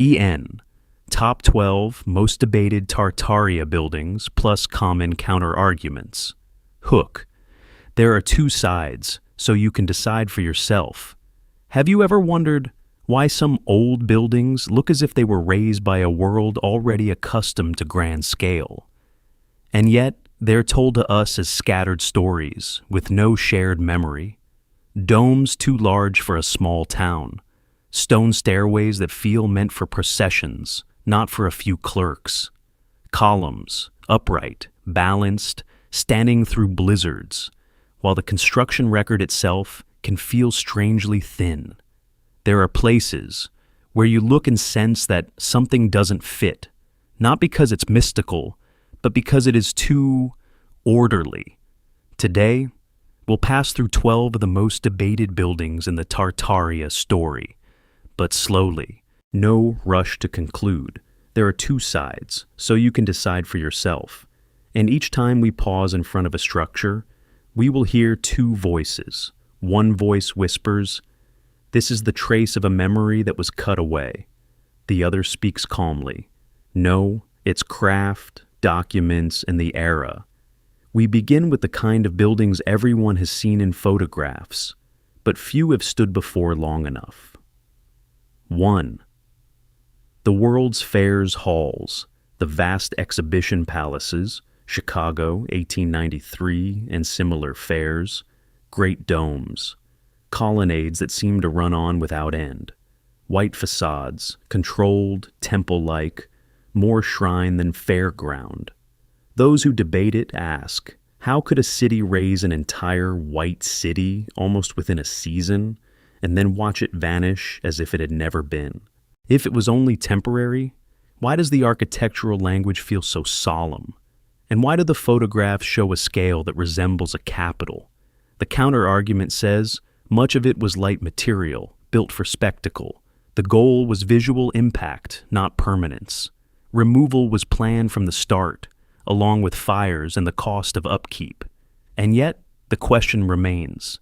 EN. Top 12 most debated Tartaria buildings plus common counterarguments. Hook. There are two sides, so you can decide for yourself. Have you ever wondered why some old buildings look as if they were raised by a world already accustomed to grand scale? And yet, they're told to us as scattered stories with no shared memory. Domes too large for a small town. Stone stairways that feel meant for processions, not for a few clerks. Columns, upright, balanced, standing through blizzards, while the construction record itself can feel strangely thin. There are places where you look and sense that something doesn't fit, not because it's mystical, but because it is too orderly. Today, we'll pass through 12 of the most debated buildings in the Tartaria story, but slowly, no rush to conclude. There are two sides, so you can decide for yourself. And each time we pause in front of a structure, we will hear two voices. One voice whispers, "This is the trace of a memory that was cut away." The other speaks calmly, "No, it's craft, documents, and the era." We begin with the kind of buildings everyone has seen in photographs, but few have stood before long enough. 1. The World's Fairs halls, the vast exhibition palaces, Chicago, 1893, and similar fairs, great domes, colonnades that seem to run on without end, white facades, controlled, temple-like, more shrine than fairground. Those who debate it ask, how could a city raise an entire white city almost within a season, and then watch it vanish as if it had never been? If it was only temporary, why does the architectural language feel so solemn? And why do the photographs show a scale that resembles a capital? The counter-argument says much of it was light material, built for spectacle. The goal was visual impact, not permanence. Removal was planned from the start, along with fires and the cost of upkeep. And yet, the question remains.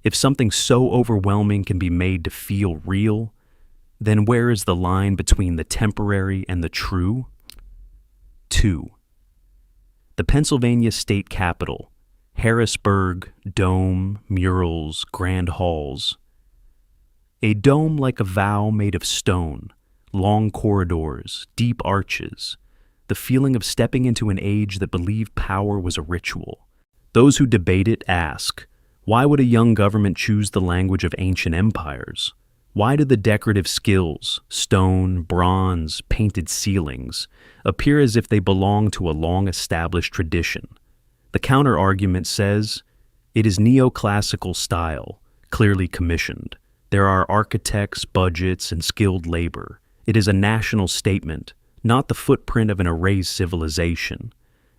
If something so overwhelming can be made to feel real, then where is the line between the temporary and the true? 2. The Pennsylvania State Capitol, Harrisburg, dome, murals, grand halls. A dome like a vow made of stone, long corridors, deep arches, the feeling of stepping into an age that believed power was a ritual. Those who debate it ask, why would a young government choose the language of ancient empires? Why do the decorative skills, stone, bronze, painted ceilings, appear as if they belong to a long-established tradition? The counter-argument says, it is neoclassical style, clearly commissioned. There are architects, budgets, and skilled labor. It is a national statement, not the footprint of an erased civilization.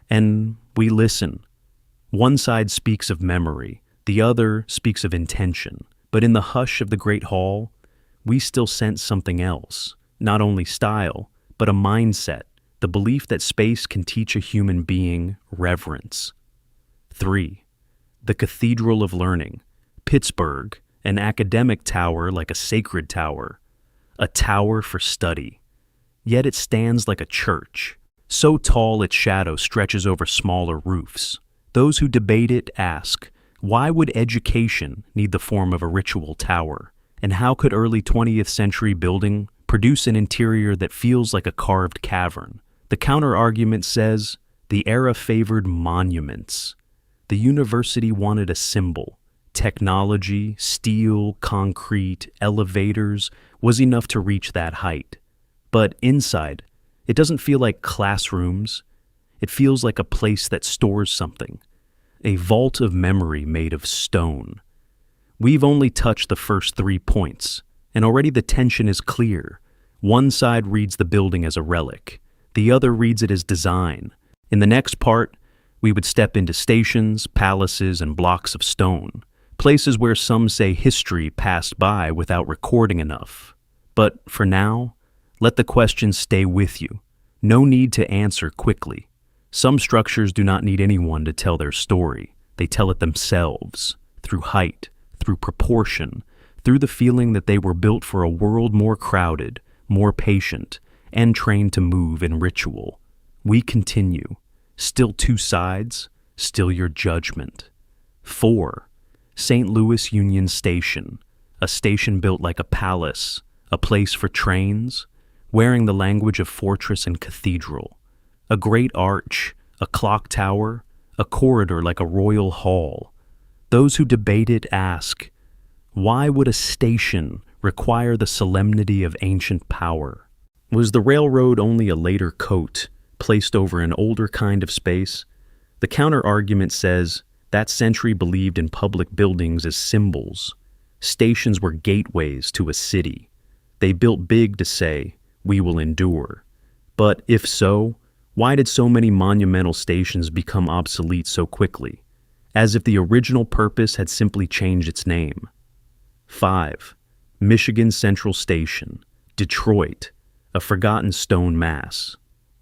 And we listen. One side speaks of memory, the other speaks of intention. But in the hush of the Great Hall, we still sense something else, not only style, but a mindset, the belief that space can teach a human being reverence. 3. The Cathedral of Learning, Pittsburgh, an academic tower like a sacred tower, a tower for study. Yet it stands like a church, so tall its shadow stretches over smaller roofs. Those who debate it ask, why would education need the form of a ritual tower? And how could early 20th century building produce an interior that feels like a carved cavern? The counter-argument says, the era favored monuments. The university wanted a symbol. Technology, steel, concrete, elevators was enough to reach that height. But inside, it doesn't feel like classrooms. It feels like a place that stores something. A vault of memory made of stone. We've only touched the first 3 points, and already the tension is clear. One side reads the building as a relic. The other reads it as design. In the next part, we would step into stations, palaces, and blocks of stone, places where some say history passed by without recording enough. But for now, let the questions stay with you. No need to answer quickly. Some structures do not need anyone to tell their story. They tell it themselves, through height, through proportion, through the feeling that they were built for a world more crowded, more patient, and trained to move in ritual. We continue. Still two sides, still your judgment. 4. St. Louis Union Station, a station built like a palace, a place for trains, wearing the language of fortress and cathedral. A great arch, a clock tower, a corridor like a royal hall. Those who debate it ask, why would a station require the solemnity of ancient power? Was the railroad only a later coat placed over an older kind of space? The counter-argument says that century believed in public buildings as symbols. Stations were gateways to a city. They built big to say, we will endure. But if so, why did so many monumental stations become obsolete so quickly? As if the original purpose had simply changed its name. 5. Michigan Central Station, Detroit, a forgotten stone mass.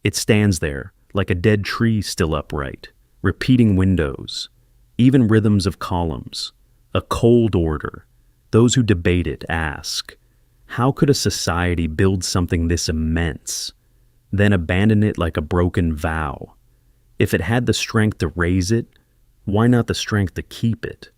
It stands there, like a dead tree still upright, repeating windows, even rhythms of columns, a cold order. Those who debate it ask, how could a society build something this immense, then abandon it like a broken vow? If it had the strength to raise it, why not the strength to keep it?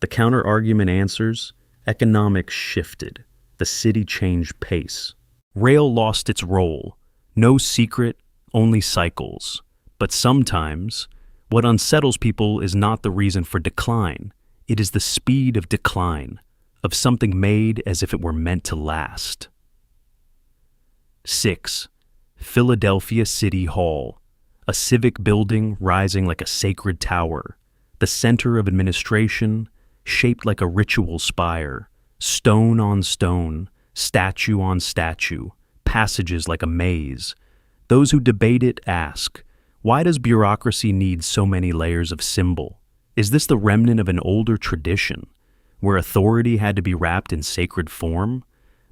The counter-argument answers, economics shifted. The city changed pace. Rail lost its role. No secret, only cycles. But sometimes, what unsettles people is not the reason for decline. It is the speed of decline, of something made as if it were meant to last. 6. Philadelphia City Hall, a civic building rising like a sacred tower, the center of administration, shaped like a ritual spire, stone on stone, statue on statue, passages like a maze. Those who debate it ask, why does bureaucracy need so many layers of symbol? Is this the remnant of an older tradition, where authority had to be wrapped in sacred form?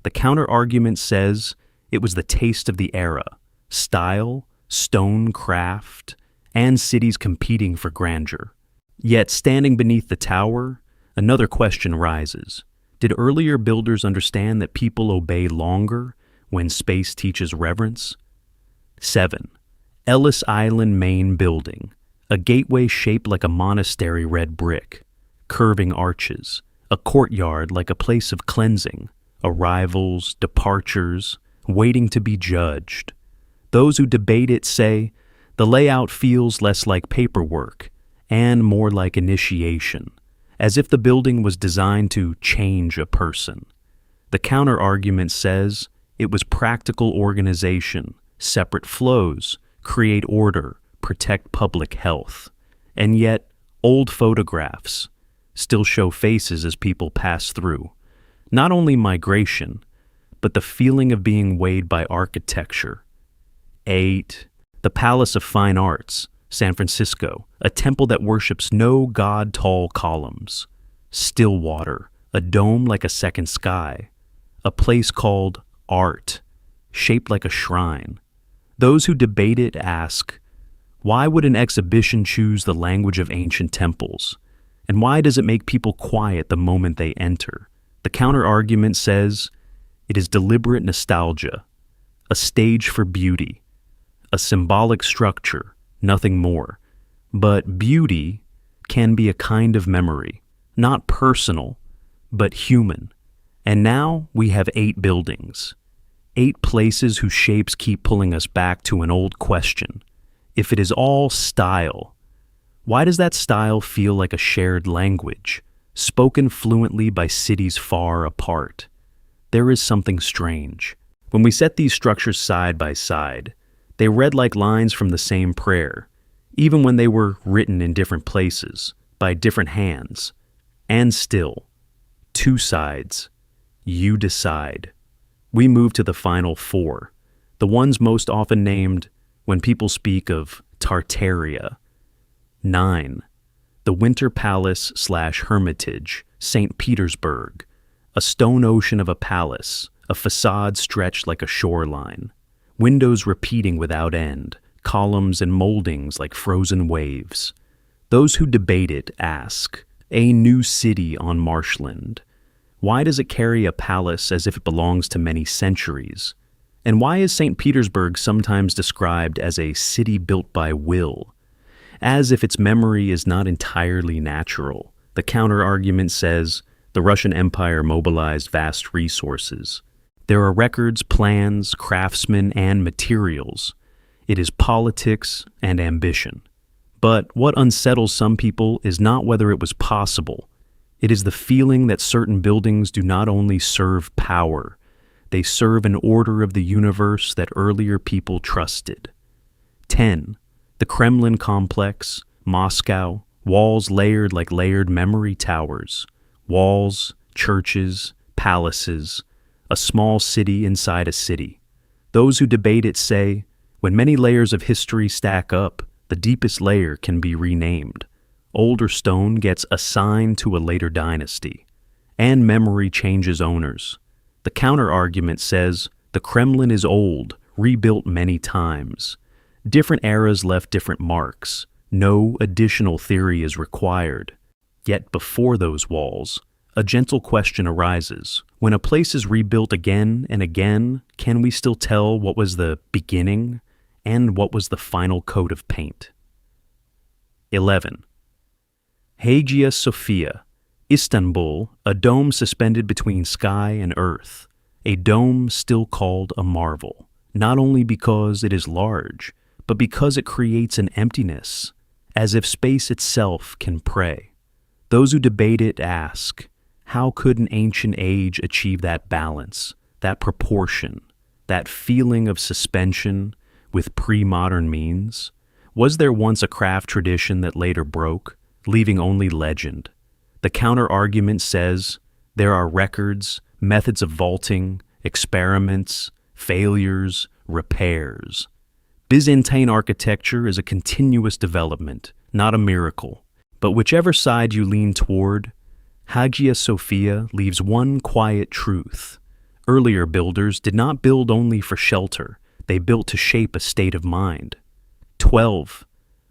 The counter-argument says it was the taste of the era, style, stone craft, and cities competing for grandeur. Yet standing beneath the tower, another question rises. Did earlier builders understand that people obey longer when space teaches reverence? 7. Ellis Island Main Building, a gateway shaped like a monastery red brick, curving arches, a courtyard like a place of cleansing, arrivals, departures, waiting to be judged. Those who debate it say the layout feels less like paperwork and more like initiation, as if the building was designed to change a person. The counter-argument says it was practical organization, separate flows, create order, protect public health. And yet, old photographs still show faces as people pass through. Not only migration, but the feeling of being weighed by architecture. 8. The Palace of Fine Arts, San Francisco, a temple that worships no god-tall columns. Stillwater, a dome like a second sky. A place called art, shaped like a shrine. Those who debate it ask, why would an exhibition choose the language of ancient temples? And why does it make people quiet the moment they enter? The counter-argument says, it is deliberate nostalgia, a stage for beauty, a symbolic structure, nothing more. But beauty can be a kind of memory, not personal, but human. And now we have 8 buildings, 8 places whose shapes keep pulling us back to an old question. If it is all style, why does that style feel like a shared language, spoken fluently by cities far apart? There is something strange. When we set these structures side by side, they read like lines from the same prayer, even when they were written in different places, by different hands. And still, 2 sides. You decide. We move to the final 4, the ones most often named when people speak of Tartaria. 9. The Winter Palace/Hermitage, St. Petersburg, a stone ocean of a palace, a facade stretched like a shoreline, windows repeating without end, columns and moldings like frozen waves. Those who debate it ask, a new city on marshland. Why does it carry a palace as if it belongs to many centuries? And why is St. Petersburg sometimes described as a city built by will? As if its memory is not entirely natural. The counter-argument says the Russian Empire mobilized vast resources. There are records, plans, craftsmen, and materials. It is politics and ambition. But what unsettles some people is not whether it was possible. It is the feeling that certain buildings do not only serve power, they serve an order of the universe that earlier people trusted. 10. The Kremlin complex, Moscow, walls layered like layered memory towers. Walls, churches, palaces, a small city inside a city. Those who debate it say, when many layers of history stack up, the deepest layer can be renamed. Older stone gets assigned to a later dynasty, and memory changes owners. The counter-argument says the Kremlin is old, rebuilt many times. Different eras left different marks. No additional theory is required. Yet before those walls, a gentle question arises. When a place is rebuilt again and again, can we still tell what was the beginning and what was the final coat of paint? 11. Hagia Sophia, Istanbul, a dome suspended between sky and earth. A dome still called a marvel, not only because it is large, but because it creates an emptiness, as if space itself can pray. Those who debate it ask, how could an ancient age achieve that balance, that proportion, that feeling of suspension with pre-modern means? Was there once a craft tradition that later broke, leaving only legend? The counter-argument says there are records, methods of vaulting, experiments, failures, repairs. Byzantine architecture is a continuous development, not a miracle. But whichever side you lean toward, Hagia Sophia leaves one quiet truth. Earlier builders did not build only for shelter, they built to shape a state of mind. 12.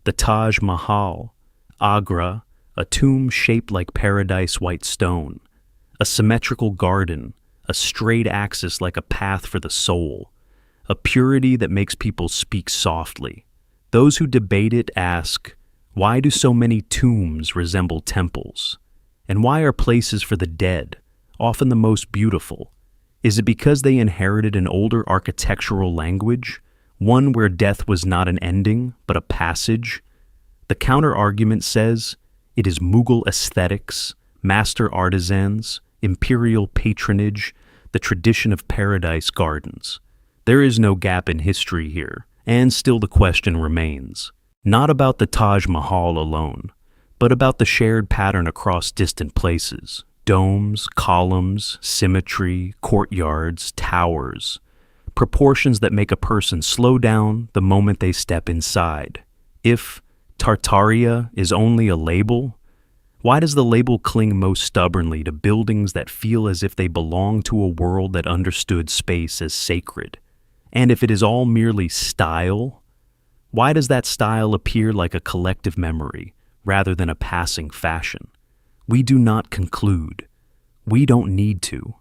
The Taj Mahal, Agra, a tomb shaped like paradise white stone. A symmetrical garden, a straight axis like a path for the soul. A purity that makes people speak softly. Those who debate it ask, why do so many tombs resemble temples? And why are places for the dead often the most beautiful? Is it because they inherited an older architectural language, one where death was not an ending, but a passage? The counter-argument says it is Mughal aesthetics, master artisans, imperial patronage, the tradition of paradise gardens. There is no gap in history here, and still the question remains. Not about the Taj Mahal alone, but about the shared pattern across distant places. Domes, columns, symmetry, courtyards, towers. Proportions that make a person slow down the moment they step inside. If Tartaria is only a label, why does the label cling most stubbornly to buildings that feel as if they belong to a world that understood space as sacred? And if it is all merely style, why does that style appear like a collective memory rather than a passing fashion? We do not conclude. We don't need to,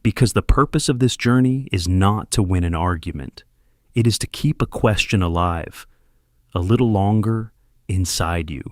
because the purpose of this journey is not to win an argument. It is to keep a question alive, a little longer inside you.